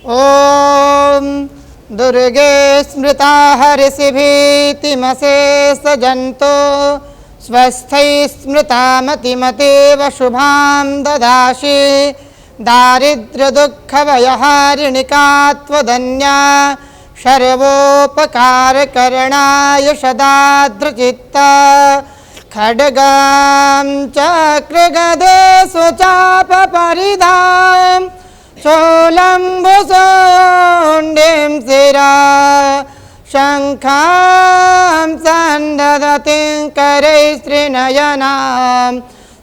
ॐ दुर्गे स्मृता हरिषिभीतिमशेष जन्तो स्वस्थै स्मृता मतिमतीव शुभां ददासि दारिद्र्यदुःखभयहारिणिका त्वदन्या सर्वोपकारकरणाय सदाद्रचित्ता खड्गां चक्रगदे स्वचापपरिधां शूलम्बुशोण्डीं शिरा शङ्खां सन्दधतीं करैस्त्रिनयनां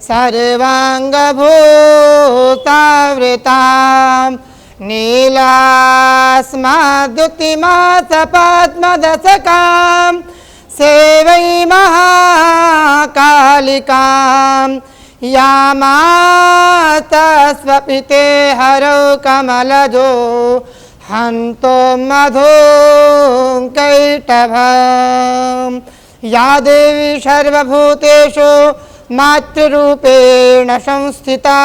सर्वाङ्गभूतावृतां नीलास्माद्युतिमासपद्मदशकां सेवै महाकालिकां यामातस्वपिते हरौ कमलजो हन्तो मधुं कैटभम् या देवी सर्वभूतेषु मातृरूपेण संस्थिता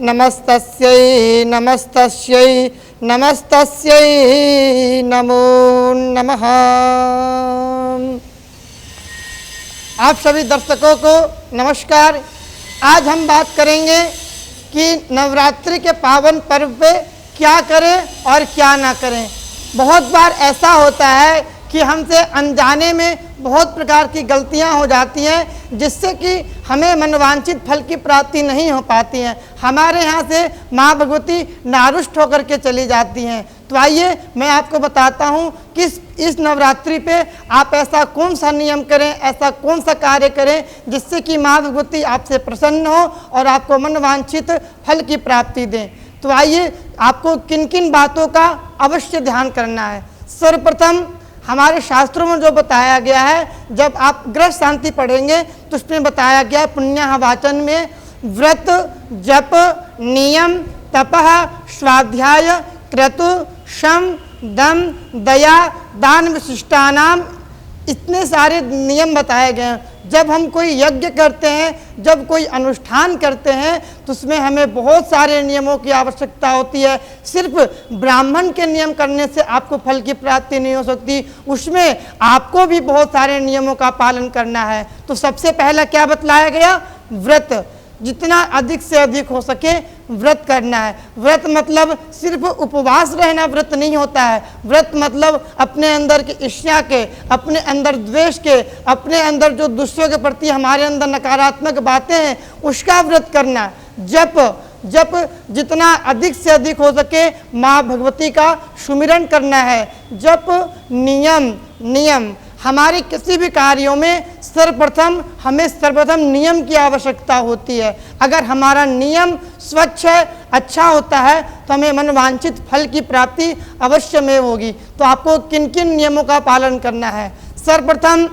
नमस्तस्यै नमस्तस्यै नमस्तस्यै नमो नमः। आप सभी दर्शकों को नमस्कार। आज हम बात करेंगे कि नवरात्रि के पावन पर्व पे क्या करें और क्या ना करें। बहुत बार ऐसा होता है कि हमसे अनजाने में बहुत प्रकार की गलतियां हो जाती हैं जिससे कि हमें मनवांछित फल की प्राप्ति नहीं हो पाती है। हमारे यहाँ से माँ भगवती नारुष्ट होकर के चली जाती हैं। तो आइए मैं आपको बताता हूँ कि इस नवरात्रि पे आप ऐसा कौन सा नियम करें, ऐसा कौन सा कार्य करें जिससे कि माँ भगवती आपसे प्रसन्न हो और आपको मनवांछित फल की प्राप्ति दें। तो आइए आपको किन किन बातों का अवश्य ध्यान करना है। सर्वप्रथम हमारे शास्त्रों में जो बताया गया है, जब आप ग्रह शांति पढ़ेंगे तो उसमें बताया गया है पुण्य वाचन में व्रत जप नियम तपः स्वाध्याय क्रतु शम दम दया दान विशिष्टानाम, इतने सारे नियम बताए गए हैं। जब हम कोई यज्ञ करते हैं, जब कोई अनुष्ठान करते हैं तो उसमें हमें बहुत सारे नियमों की आवश्यकता होती है। सिर्फ ब्राह्मण के नियम करने से आपको फल की प्राप्ति नहीं हो सकती, उसमें आपको भी बहुत सारे नियमों का पालन करना है। तो सबसे पहला क्या बतलाया गया? व्रत। जितना अधिक से अधिक हो सके व्रत करना है। व्रत मतलब सिर्फ उपवास रहना व्रत नहीं होता है। व्रत मतलब अपने अंदर की ईर्ष्या के, अपने अंदर द्वेष के, अपने अंदर जो दूसरों के प्रति हमारे अंदर नकारात्मक बातें हैं उसका व्रत करना। जप जितना अधिक से अधिक हो सके माँ भगवती का सुमिरन करना है। जप नियम हमारे किसी भी कार्यों में हमें सर्वप्रथम नियम की आवश्यकता होती है। अगर हमारा नियम स्वच्छ है, अच्छा होता है तो हमें मनवांछित फल की प्राप्ति अवश्य में होगी। तो आपको किन किन नियमों का पालन करना है? सर्वप्रथम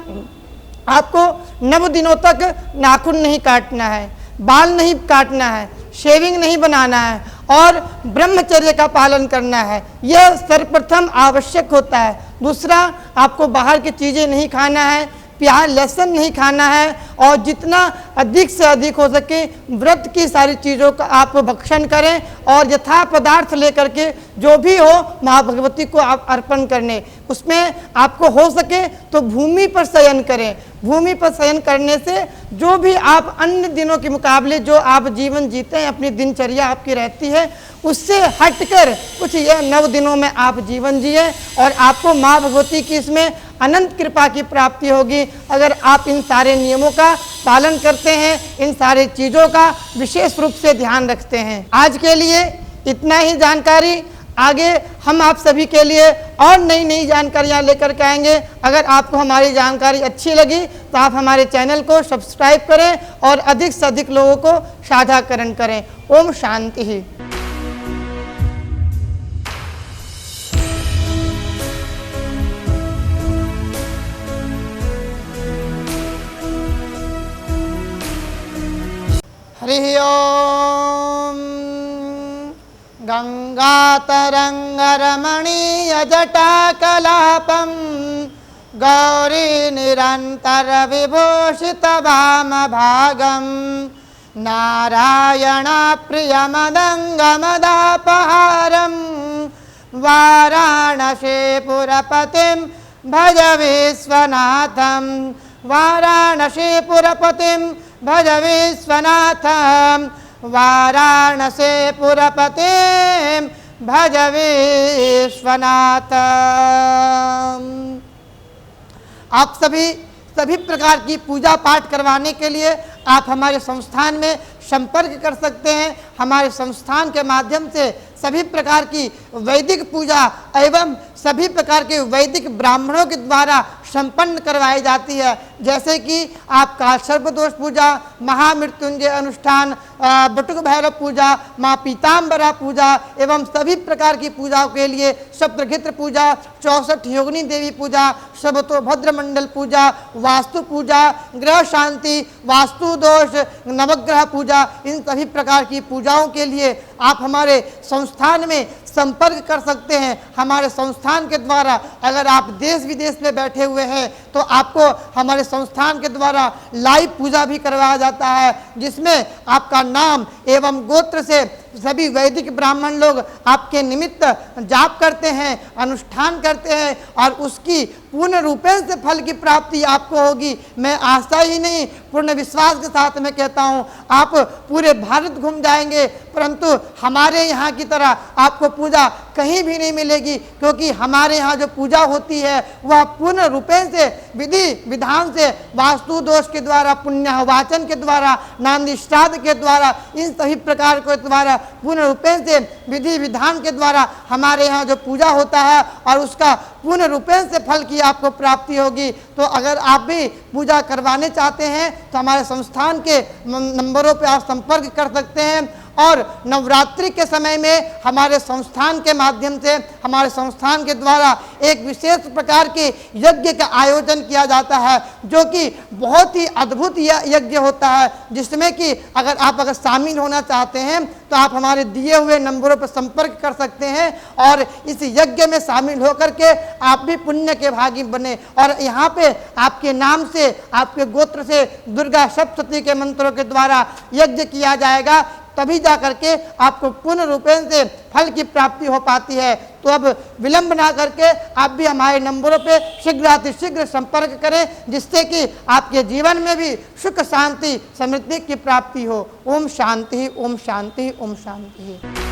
आपको 9 दिनों तक नाखून नहीं काटना है, बाल नहीं काटना है, शेविंग नहीं बनाना है और ब्रह्मचर्य का पालन करना है। यह सर्वप्रथम आवश्यक होता है। दूसरा, आपको बाहर की चीज़ें नहीं खाना है, प्याज लहसुन नहीं खाना है और जितना अधिक से अधिक हो सके व्रत की सारी चीज़ों का आप भक्षण करें और यथा पदार्थ लेकर के जो भी हो माँ भगवती को आप अर्पण करने। उसमें आपको हो सके तो भूमि पर शयन करें। भूमि पर शयन करने से जो भी आप अन्य दिनों के मुकाबले जो आप जीवन जीते हैं, अपनी दिनचर्या आपकी रहती है, उससे हटकर कुछ यह 9 दिनों में आप जीवन जिए और आपको माँ भगवती की इसमें अनंत कृपा की प्राप्ति होगी। अगर आप इन सारे नियमों का पालन करते हैं, इन सारे चीज़ों का विशेष रूप से ध्यान रखते हैं। आज के लिए इतना ही जानकारी। आगे हम आप सभी के लिए और नई जानकारियाँ लेकर के आएंगे। अगर आपको हमारी जानकारी अच्छी लगी तो आप हमारे चैनल को सब्सक्राइब करें और अधिक से अधिक लोगों को साझाकरण करें। ओम शांति ही। हरि ओम। गंगातरंगरमणीयजटाकलापं गौरी निरन्तरविभूषितवामभागं नारायणप्रियमदङ्गमदापहारं वाराणसीपुरपतिं भज विश्वनाथं वाराणसीपुरपतिं भज विश्वनाथं वाराणसीपुरपतिं भज विश्वनाथं। आप सभी प्रकार की पूजा पाठ करवाने के लिए आप हमारे संस्थान में संपर्क कर सकते हैं। हमारे संस्थान के माध्यम से सभी प्रकार की वैदिक पूजा एवं सभी प्रकार के वैदिक ब्राह्मणों के द्वारा संपन्न करवाई जाती है। जैसे कि आपका सर्वदोष पूजा, महामृत्युंजय अनुष्ठान, बटुक भैरव पूजा, माँ पीताम्बरा पूजा एवं सभी प्रकार की पूजाओं के लिए सप्तघित्र पूजा, 64 योगिनी देवी पूजा, सर्वतोभद्र मंडल पूजा, वास्तु पूजा, ग्रह शांति, वास्तु दोष, नवग्रह पूजा, इन सभी प्रकार की पूजाओं के लिए आप हमारे संस्थान में संपर्क कर सकते हैं। हमारे संस्थान के द्वारा अगर आप देश विदेश में बैठे हुए हैं तो आपको हमारे संस्थान के द्वारा लाइव पूजा भी करवाया जाता है, जिसमें आपका नाम एवं गोत्र से सभी वैदिक ब्राह्मण लोग आपके निमित्त जाप करते हैं, अनुष्ठान करते हैं और उसकी पूर्ण रूपेण से फल की प्राप्ति आपको होगी। मैं आशा ही नहीं पूर्ण विश्वास के साथ मैं कहता हूँ, आप पूरे भारत घूम जाएंगे परंतु हमारे यहाँ की तरह आपको पूजा कहीं भी नहीं मिलेगी, क्योंकि हमारे यहाँ जो पूजा होती है वह पूर्ण रूपेण से विधि विधान से वास्तु दोष के द्वारा, पुण्य वाचन के द्वारा, नांदी श्राद्ध के द्वारा, इन सभी प्रकार के द्वारा पूर्ण रूपेण से विधि विधान के द्वारा हमारे यहाँ जो पूजा होता है और उसका पूर्ण रूपेण से फल की आपको प्राप्ति होगी। तो अगर आप भी पूजा करवाने चाहते हैं तो हमारे संस्थान के नंबरों पर आप संपर्क कर सकते हैं। और नवरात्रि के समय में हमारे संस्थान के माध्यम से, हमारे संस्थान के द्वारा एक विशेष प्रकार के यज्ञ का आयोजन किया जाता है, जो कि बहुत ही अद्भुत यज्ञ होता है, जिसमें कि अगर शामिल होना चाहते हैं तो आप हमारे दिए हुए नंबरों पर संपर्क कर सकते हैं और इस यज्ञ में शामिल होकर के आप भी पुण्य के भागी बने। और यहाँ पे आपके नाम से, आपके गोत्र से दुर्गा सप्तशती के मंत्रों के द्वारा यज्ञ किया जाएगा, तभी जा करके आपको पूर्ण रूपेण से फल की प्राप्ति हो पाती है। तो अब विलंब ना करके आप भी हमारे नंबरों पे शीघ्र संपर्क करें, जिससे कि आपके जीवन में भी सुख शांति समृद्धि की प्राप्ति हो। ओम शांति, ओम शांति, ओम शांति।